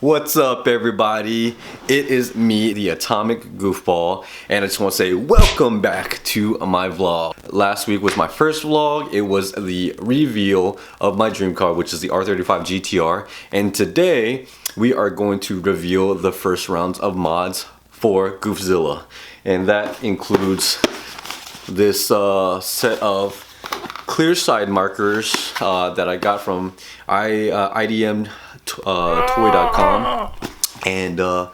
What's up, everybody? It is me, the Atomic Goofball, and I just want to say welcome back to my vlog. Last week was my first vlog. It was the reveal of my dream car, which is the R35 GTR, and today we are going to reveal the first rounds of mods for Goofzilla, and that includes this set of clear side markers that I got from IDM toy.com, and the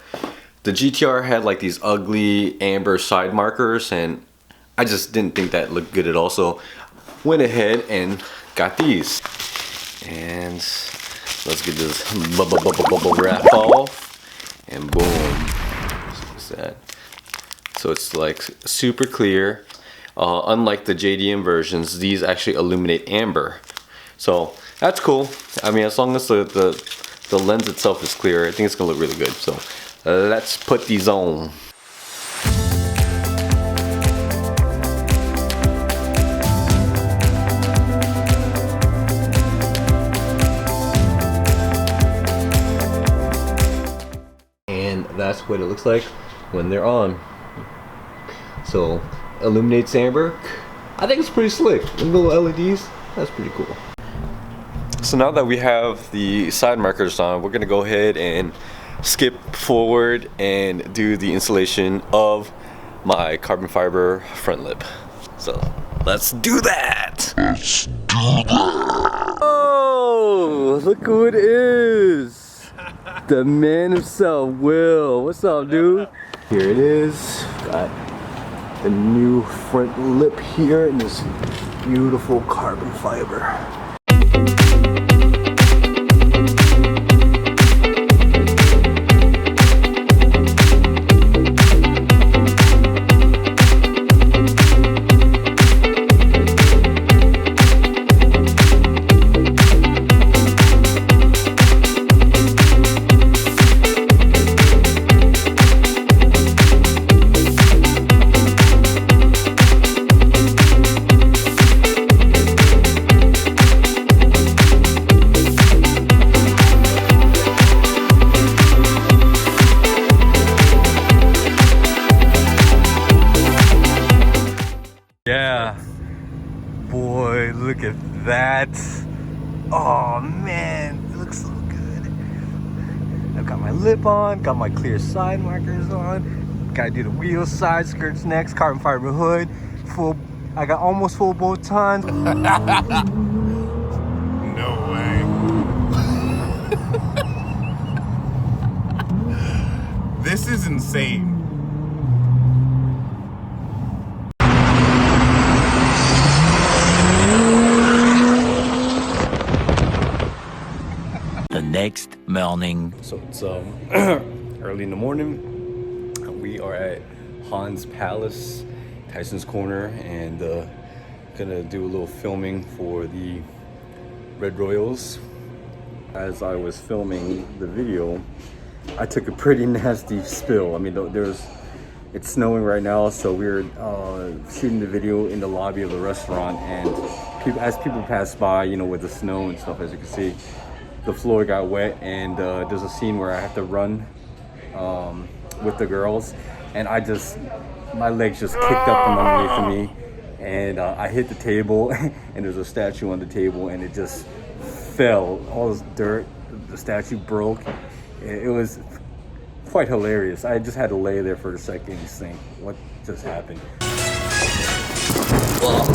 GTR had like these ugly amber side markers, and I just didn't think that looked good at all, so went ahead and got these. And let's get this bubble wrap off, and boom. What's that? So it's like super clear. Unlike the JDM versions, these actually illuminate amber, so that's cool. I mean, as long as the lens itself is clear, I think it's gonna look really good. So let's put these on. And that's what it looks like when they're on. So illuminates amber. I think it's pretty slick. The little LEDs, that's pretty cool. So now that we have the side markers on, we're gonna go ahead and skip forward and do the installation of my carbon fiber front lip. So let's do that! Oh, look who it is! The man himself, Will. What's up, dude? Here it is. Got the new front lip here in this beautiful carbon fiber. Yeah, boy, look at that. Oh man, it looks so good. I've got my lip on, got my clear side markers on, gotta do the wheels, side skirts next, carbon fiber hood, full, I got almost full bow tines. No way. This is insane. The next morning. So it's early in the morning. We are at Han's Palace, Tyson's Corner, and gonna do a little filming for the Red Royals. As I was filming the video, I took a pretty nasty spill. I mean, it's snowing right now, so we're shooting the video in the lobby of the restaurant, and as people pass by, you know, with the snow and stuff, as you can see, the floor got wet, and there's a scene where I have to run with the girls, and my legs just kicked up from underneath me, and I hit the table, and there's a statue on the table, and it just fell. All this dirt, the statue broke. It was quite hilarious. I just had to lay there for a second and think, what just happened? Well,